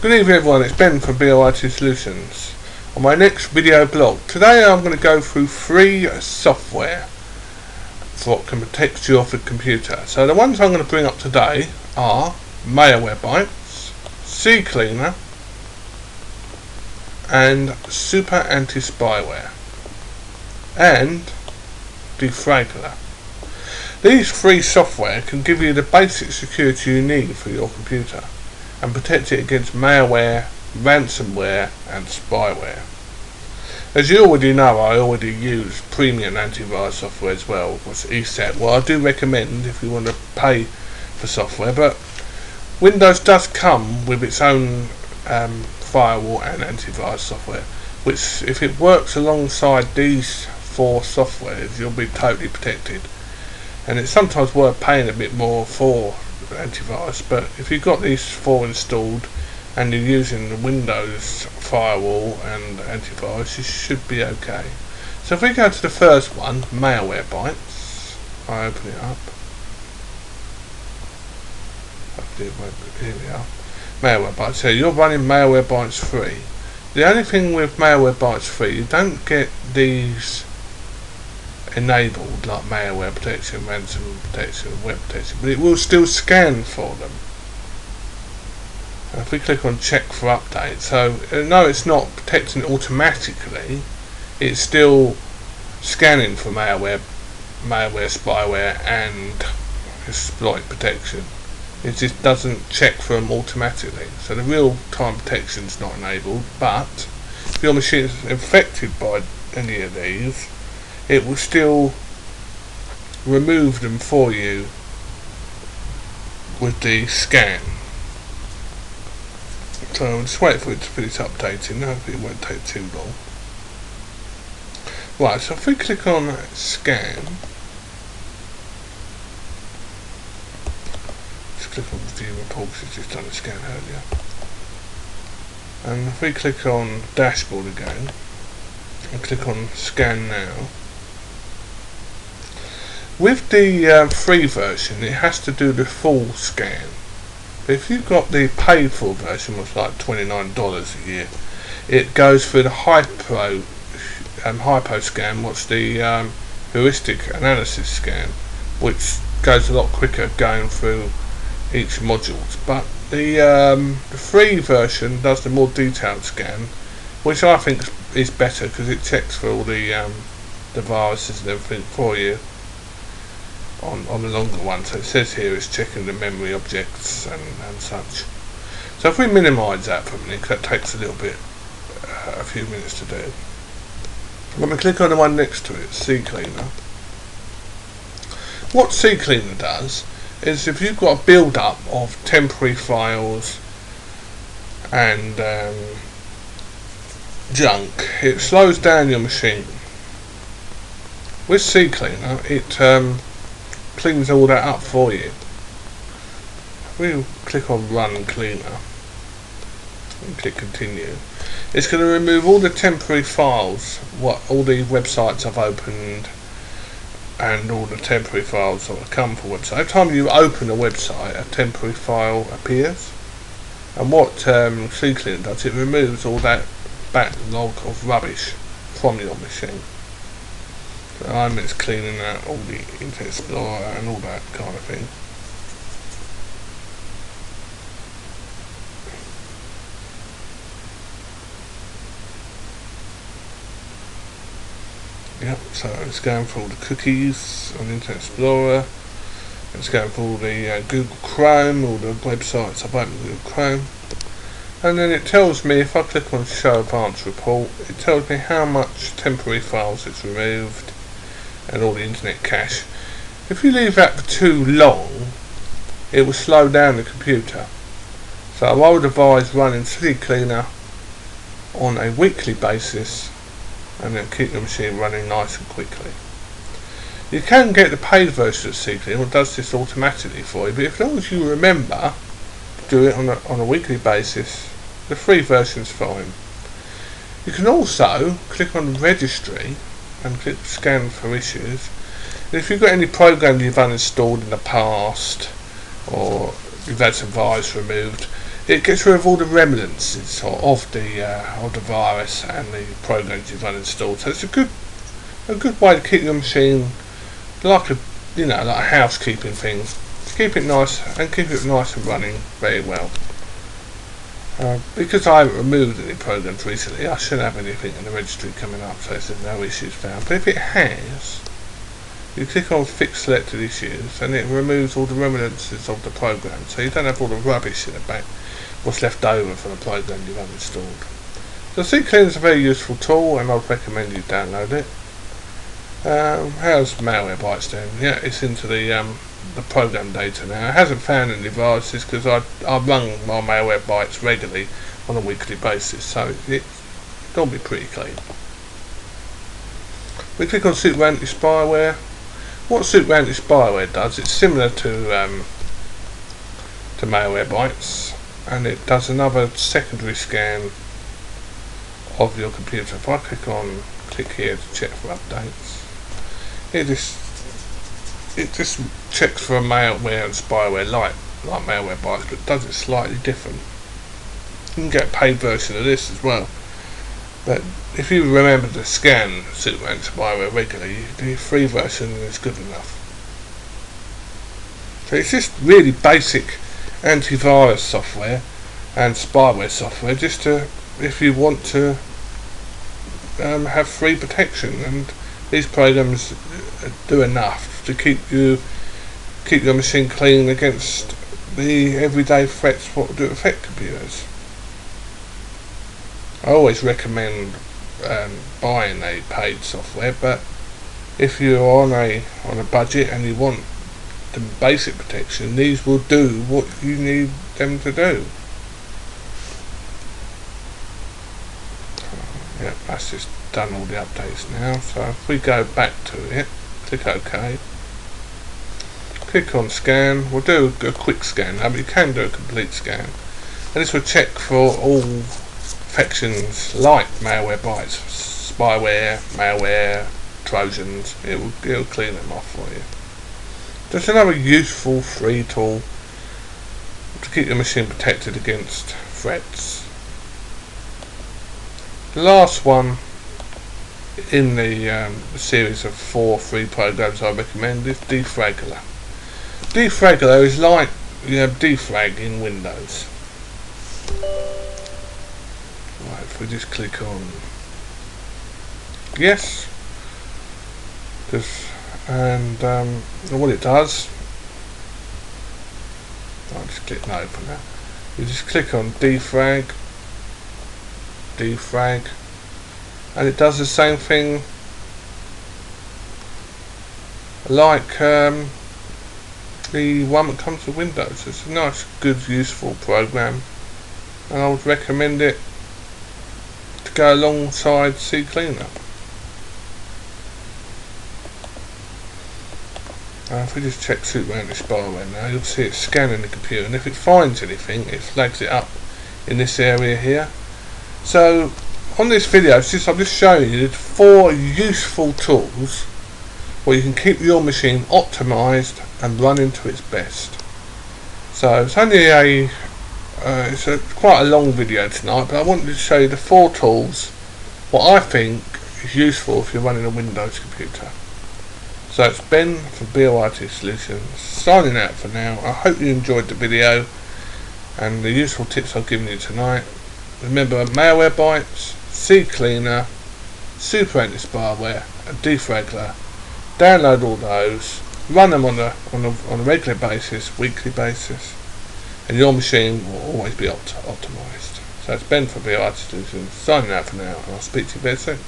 Good evening everyone, it's Ben from BOIT Solutions. On my next video blog, today I'm going to go through free software for what can protect you off a computer. So the ones I'm going to bring up today are Malware, CCleaner and Super Anti-Spyware and Defragler. These free software can give you the basic security you need for your computer and protect it against malware, ransomware and spyware. As you already know, I already use premium antivirus software as well, what's ESET. Well, I do recommend if you want to pay for software, but Windows does come with its own firewall and antivirus software, which if it works alongside these four softwares, you'll be totally protected. And it's sometimes worth paying a bit more for antivirus, but if you've got these four installed and you're using the Windows firewall and antivirus, you should be okay. So if we go to the first one, Malware, I open it up. Here we are. Malware, so you're running Malware free. The only thing with Malware free, you don't get these enabled like malware protection, ransom protection, web protection, but it will still scan for them. And if we click on check for update, so no, it's not protecting it automatically, it's still scanning for malware, spyware and exploit protection. It just doesn't check for them automatically, so the real time protection is not enabled. But if your machine is infected by any of these, it will still remove them for you with the scan. So I'll just wait for it to finish updating. Hopefully it won't take too long. Right, so if we click on scan, just click on view reports, it's just done a scan earlier. And if we click on dashboard again and click on scan now, with the free version, it has to do the full scan. But if you've got the paid for version, which is like $29 a year, it goes through the hypo scan, what's the heuristic analysis scan, which goes a lot quicker going through each modules. But the free version does the more detailed scan, which I think is better because it checks for all the viruses and everything for you on the longer one. So it says here it's checking the memory objects and such. So if we minimise that for a minute, that takes a little bit, a few minutes to do. Let me click on the one next to it, CCleaner. What CCleaner does is if you've got a build up of temporary files and junk, it slows down your machine. With CCleaner, it cleans all that up for you. We'll click on run cleaner and click continue. It's going to remove all the temporary files, all the websites I've opened and all the temporary files that come for website. Every time you open a website, a temporary file appears, and what CCleaner does, it removes all that backlog of rubbish from your machine. So it's cleaning out all the Internet Explorer and all that kind of thing. Yep, so it's going for all the cookies on Internet Explorer. It's going for all the Google Chrome, all the websites I've opened with Google Chrome. And then it tells me, if I click on show advanced report, it tells me how much temporary files it's removed and all the internet cache. If you leave that for too long, it will slow down the computer. So I would advise running CCleaner on a weekly basis and then keep the machine running nice and quickly. You can get the paid version of CCleaner, it does this automatically for you, but as long as you remember to do it on a weekly basis, the free version is fine. You can also click on registry and click scan for issues. And if you've got any programs you've uninstalled in the past or you've had some virus removed, it gets rid of all the remnants of the virus and the programs you've uninstalled. So it's a good way to keep your machine like a housekeeping thing. Keep it nice and running very well. Because I haven't removed any programs recently, I shouldn't have anything in the registry coming up, so there's no issues found. But if it has, you click on Fix Selected Issues and it removes all the remnants of the program, so you don't have all the rubbish in the back, what's left over from the program you've uninstalled. So CCleaner is a very useful tool and I'd recommend you download it. How's Malwarebytes then? Yeah, it's into the program data now. It hasn't found any viruses because I run my Malwarebytes regularly on a weekly basis, so it's normally pretty clean. We click on Super Anti-Spyware. What Super Anti-Spyware does, it's similar to Malwarebytes, and it does another secondary scan of your computer. If I click here to check for updates, it just checks for a malware and spyware like Malwarebytes, but does it slightly different. You can get a paid version of this as well, but if you remember to scan Super Anti-Spyware regularly, the free version is good enough. So it's just really basic antivirus software and spyware software, just to, if you want to have free protection, and these programs do enough to keep your machine clean against the everyday threats what do affect computers. I always recommend buying a paid software, but if you're on a budget and you want the basic protection, these will do what you need them to do. Yeah, that's just done all the updates now. So if we go back to it, click OK, click on scan. We'll do a quick scan now, but you can do a complete scan, and this will check for all infections like Malwarebytes, spyware, malware, trojans. It'll clean them off for you. Just another useful free tool to keep your machine protected against threats. The last one in the series of 4 free programs I recommend is Defraggler. Defraggler is like defrag in Windows. Right, if we just click on yes, and what it does, I'll just click no for now. You just click on defrag, and it does the same thing like the one that comes with Windows. It's a nice, good, useful program, and I would recommend it to go alongside CCleaner. If we just check Super Anti-Spyware now, you'll see it scanning the computer, and if it finds anything, it flags it up in this area here. So on this video, I'm just showing you 4 useful tools where you can keep your machine optimized and running to its best. So it's only quite a long video tonight, but I wanted to show you the 4 tools what I think is useful if you're running a Windows computer. So it's Ben from BOIT Solutions signing out for now. I hope you enjoyed the video and the useful tips I've given you tonight. Remember, Malwarebytes, CCleaner, Super Anti-Spyware and Defraggler. Download all those, run them on a regular basis, weekly basis, and your machine will always be optimized. So it's Ben from BOIT Solutions signing out for now, and I'll speak to you very soon.